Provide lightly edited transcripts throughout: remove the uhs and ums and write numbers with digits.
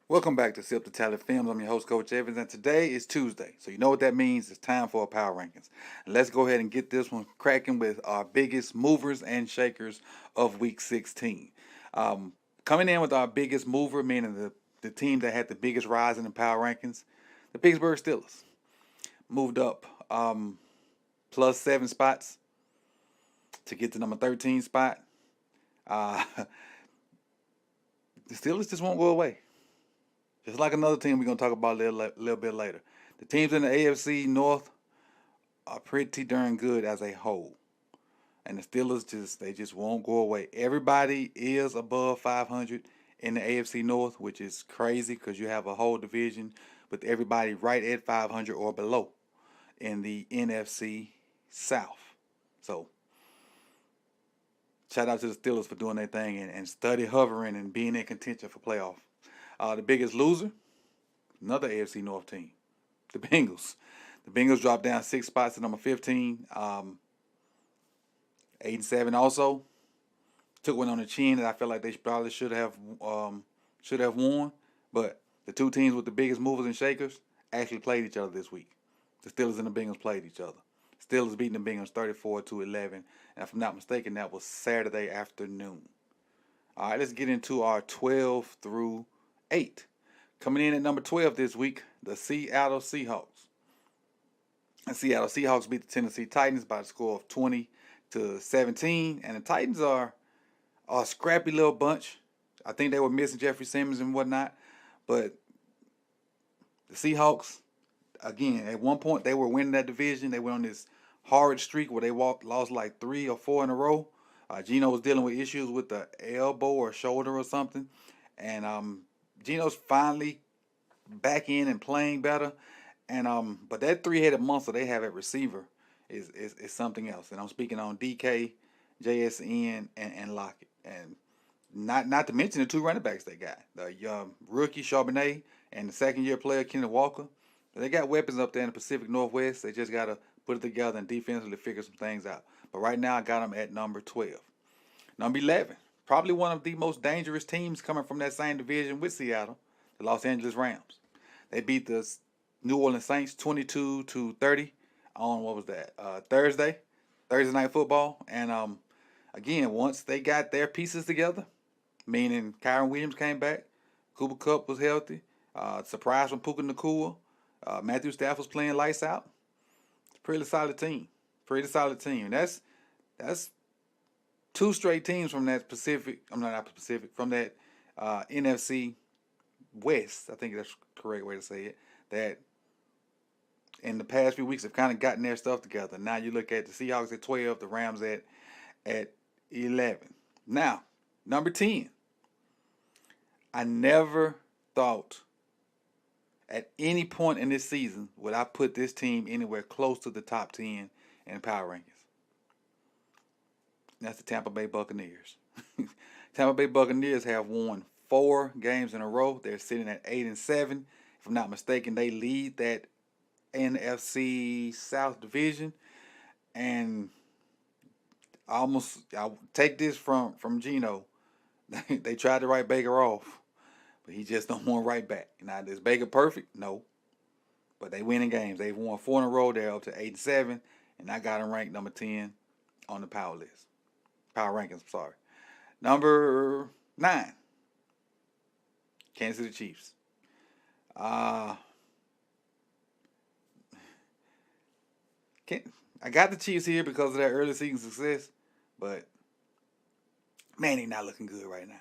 Welcome back to Sip the Tally Films. I'm your host, Coach Evans, and today is Tuesday. So you know what that means. It's time for our power rankings. And let's go ahead and get this one cracking with our biggest movers and shakers of Week 16. Um, Coming in with our biggest mover, meaning the team that had the biggest rise in the power rankings, the Pittsburgh Steelers moved up plus 7 spots to get to number 13 spot. Uh, the Steelers just won't go away. Just like another team we're going to talk about a little bit later. The teams in the AFC North are pretty darn good as a whole. And the Steelers just won't go away. Everybody is above 500 in the AFC North, which is crazy because you have a whole division with everybody right at 500 or below in the NFC South. So shout out to the Steelers for doing their thing and study hovering and being in contention for playoff. The biggest loser, another AFC North team, the Bengals. The Bengals dropped down 6 spots to number 15. 8-7 also took one on the chin that I feel like they probably should have won. But the two teams with the biggest movers and shakers actually played each other this week. The Steelers and the Bengals played each other. Steelers beating the Bengals 34-11, and if I'm not mistaken, that was Saturday afternoon. All right, let's get into our 12 through 8. Coming in at number 12 this week, the Seattle Seahawks. The Seattle Seahawks beat the Tennessee Titans by a score of 20-17, and the Titans are a scrappy little bunch. I think they were missing Jeffrey Simmons and whatnot, but the Seahawks, again, at one point they were winning that division. They went on this hard streak where they lost like 3 or 4 in a row. Gino was dealing with issues with the elbow or shoulder or something, and Gino's finally back in and playing better. And but that three-headed monster they have at receiver is something else. And I'm speaking on DK, JSN, and Lockett, and not to mention the two running backs they got, the rookie Charbonnet and the second-year player Kenneth Walker. They got weapons up there in the Pacific Northwest. They just gotta put it together and defensively figure some things out. But right now I got them at number 12. Number 11, probably one of the most dangerous teams coming from that same division with Seattle, the Los Angeles Rams. They beat the New Orleans Saints 22-30 on what was that? Thursday night football. And again, once they got their pieces together, meaning Kyron Williams came back, Cooper Kupp was healthy, surprise from Puka Nacua, Matthew Stafford was playing lights out. It's a pretty solid team. Pretty solid team. And that's two straight teams from that Pacific. I'm not Pacific. From that NFC West. I think that's the correct way to say it. That in the past few weeks have kind of gotten their stuff together. Now you look at the Seahawks at 12, the Rams at 11. Now, number 10. I never thought at any point in this season would I put this team anywhere close to the top 10 in power rankings. That's the Tampa Bay Buccaneers. Tampa Bay Buccaneers have won 4 games in a row. They're sitting at 8-7. If I'm not mistaken, they lead that NFC South Division, and I take this from Gino. They tried to write Baker off, but he just don't want right back. Now is Baker perfect? No, but they winning games. They've won 4 in a row. They're up to 8-7, and I got them ranked number 10 on the power list, power rankings. I'm sorry. Number 9, Kansas City Chiefs. Uh, I got the Chiefs here because of their early season success, but man, they're not looking good right now.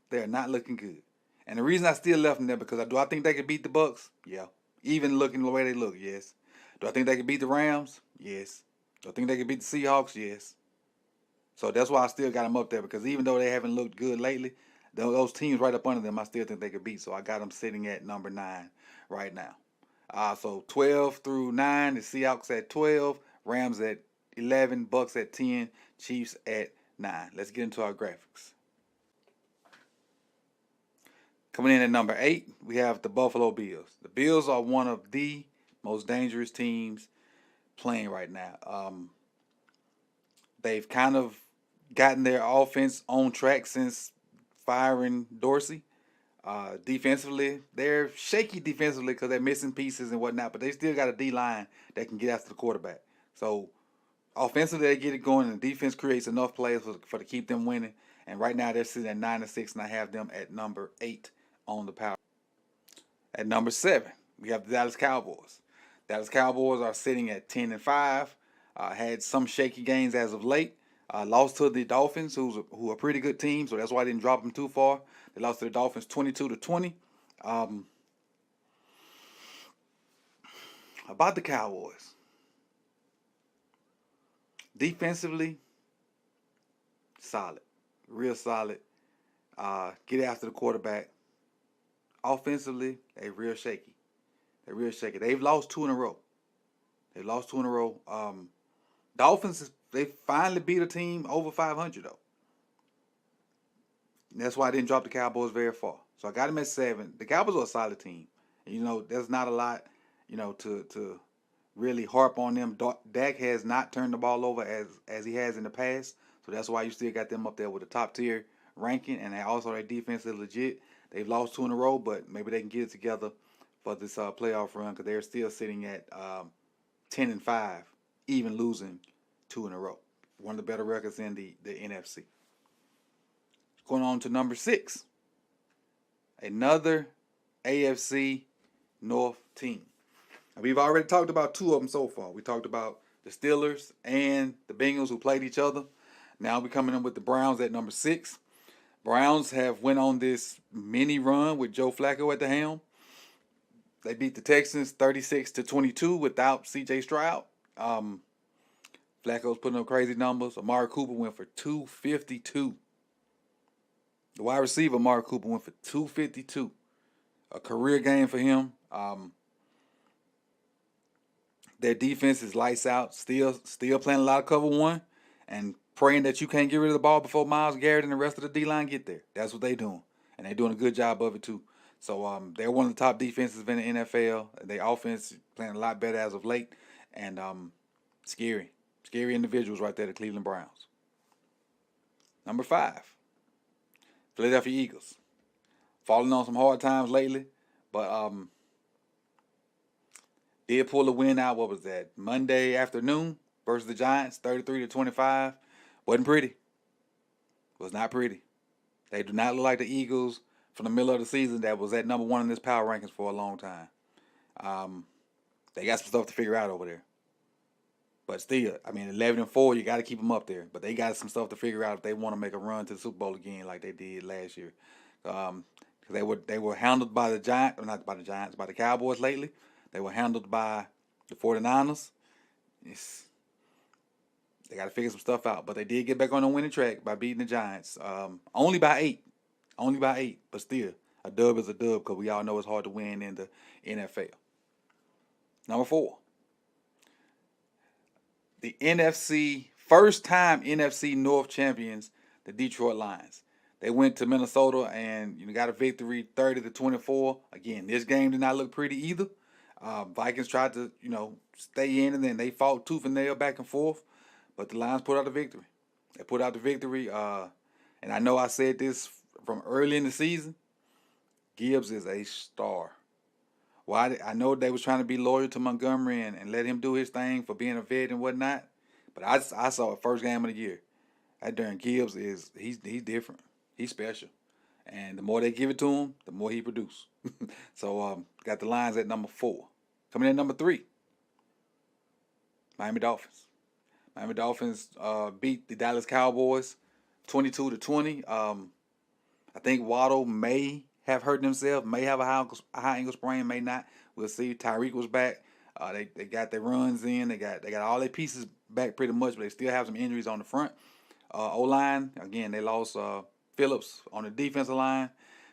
They're not looking good. And the reason I still left them there because I think they could beat the Bucks? Yeah. Even looking the way they look, yes. Do I think they could beat the Rams? Yes. Do I think they could beat the Seahawks? Yes. So that's why I still got them up there because even though they haven't looked good lately, those teams right up under them, I still think they could beat. So I got them sitting at number 9 right now. So 12 through 9, the Seahawks at 12, Rams at 11, Bucks at 10, Chiefs at 9. Let's get into our graphics. Coming in at number 8, we have the Buffalo Bills. The Bills are one of the most dangerous teams playing right now. They've kind of gotten their offense on track since firing Dorsey. Defensively, they're shaky defensively because they're missing pieces and whatnot, but they still got a D line that can get after the quarterback. So offensively, they get it going, and the defense creates enough plays for to keep them winning. And right now, they're sitting at 9-6, and I have them at number 8 on the power. At number 7, we have the Dallas Cowboys. Dallas Cowboys are sitting at 10-5. Had some shaky games as of late. Lost to the Dolphins, who are a pretty good team, so that's why I didn't drop them too far. They lost to the Dolphins 22-20. About the Cowboys, defensively, solid, real solid. Get after the quarterback. Offensively, they real shaky. They're real shaky. They've lost 2 in a row. They've lost 2 in a row. Dolphins, they finally beat a team over 500 though. And that's why I didn't drop the Cowboys very far. So I got them at 7. The Cowboys are a solid team. And, there's not a lot, to really harp on them. Dak has not turned the ball over as he has in the past. So that's why you still got them up there with a top tier ranking. And also their defense is legit. They've lost 2 in a row, but maybe they can get it together for this playoff run because they're still sitting at 10-5, even losing 2 in a row. One of the better records in the NFC. Going on to number 6. Another AFC North team. And we've already talked about 2 of them so far. We talked about the Steelers and the Bengals who played each other. Now we're coming in with the Browns at number 6. Browns have went on this mini run with Joe Flacco at the helm. They beat the Texans 36-22 without C.J. Stroud. Flacco's putting up crazy numbers. Amari Cooper went for 252. The wide receiver, Amari Cooper, went for 252. A career game for him. Their defense is lights out. Still playing a lot of cover 1 and praying that you can't get rid of the ball before Myles Garrett and the rest of the D-line get there. That's what they're doing. And they're doing a good job of it, too. So they're one of the top defenses in the NFL. Their offense is playing a lot better as of late. And scary. Scary individuals right there, the Cleveland Browns. Number 5, Philadelphia Eagles. Falling on some hard times lately. But did pull a win out, what was that, Monday afternoon versus the Giants, 33-25. Wasn't pretty. Was not pretty. They do not look like the Eagles from the middle of the season that was at number 1 in this power rankings for a long time. They got some stuff to figure out over there. But still, 11-4, you got to keep them up there. But they got some stuff to figure out if they want to make a run to the Super Bowl again like they did last year. Because they were handled by the Giants, not by the Giants, by the Cowboys lately. They were handled by the 49ers. They got to figure some stuff out. But they did get back on the winning track by beating the Giants. Only by 8. Only by 8. But still, a dub is a dub because we all know it's hard to win in the NFL. Number 4. The first-time NFC North champions, the Detroit Lions. They went to Minnesota and got a victory 30-24. Again, this game did not look pretty either. Vikings tried to, stay in, and then they fought tooth and nail back and forth. But the Lions put out the victory. They put out the victory. And I know I said this from early in the season. Gibbs is a star. Why? I know they was trying to be loyal to Montgomery and let him do his thing for being a vet and whatnot. But I saw it first game of the year. That Darren Gibbs he's different. He's special. And the more they give it to him, the more he produce. So got the Lions at number 4. Coming in at number 3. Miami Dolphins. Miami Dolphins beat the Dallas Cowboys 22-20. I think Waddle may have hurt himself, may have a high ankle sprain, may not. We'll see. Tyreek was back. They got their runs in. They got all their pieces back pretty much, but they still have some injuries on the front. O-line, again, they lost Phillips on the defensive line.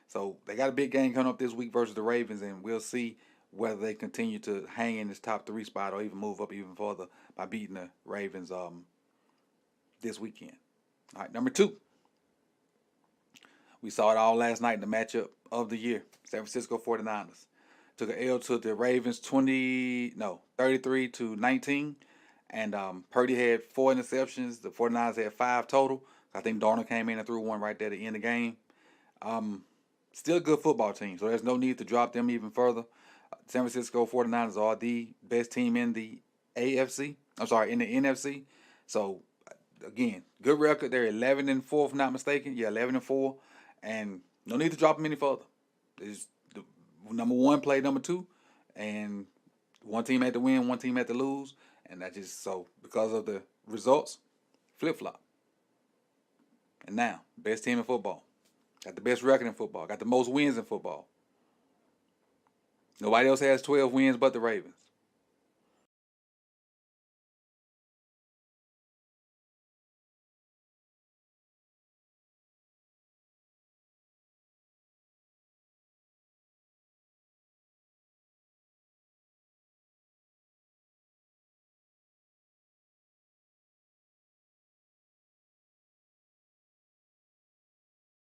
So they got a big game coming up this week versus the Ravens, and we'll see whether they continue to hang in this top 3 spot or even move up even further by beating the Ravens this weekend. All right, number 2. We saw it all last night in the matchup of the year. San Francisco 49ers took an L to the Ravens 33-19. And Purdy had 4 interceptions. The 49ers had 5 total. I think Darnold came in and threw one right there to end the game. Still a good football team, so there's no need to drop them even further. San Francisco 49ers are the best team in the AFC. I'm sorry, in the NFC. So again, good record. They're 11-4, if not mistaken. Yeah, 11-4, and no need to drop them any further. It's the number one play number two, and one team had to win, one team had to lose, and that just so because of the results, flip flop. And now, best team in football, got the best record in football, got the most wins in football. Nobody else has 12 wins but the Ravens.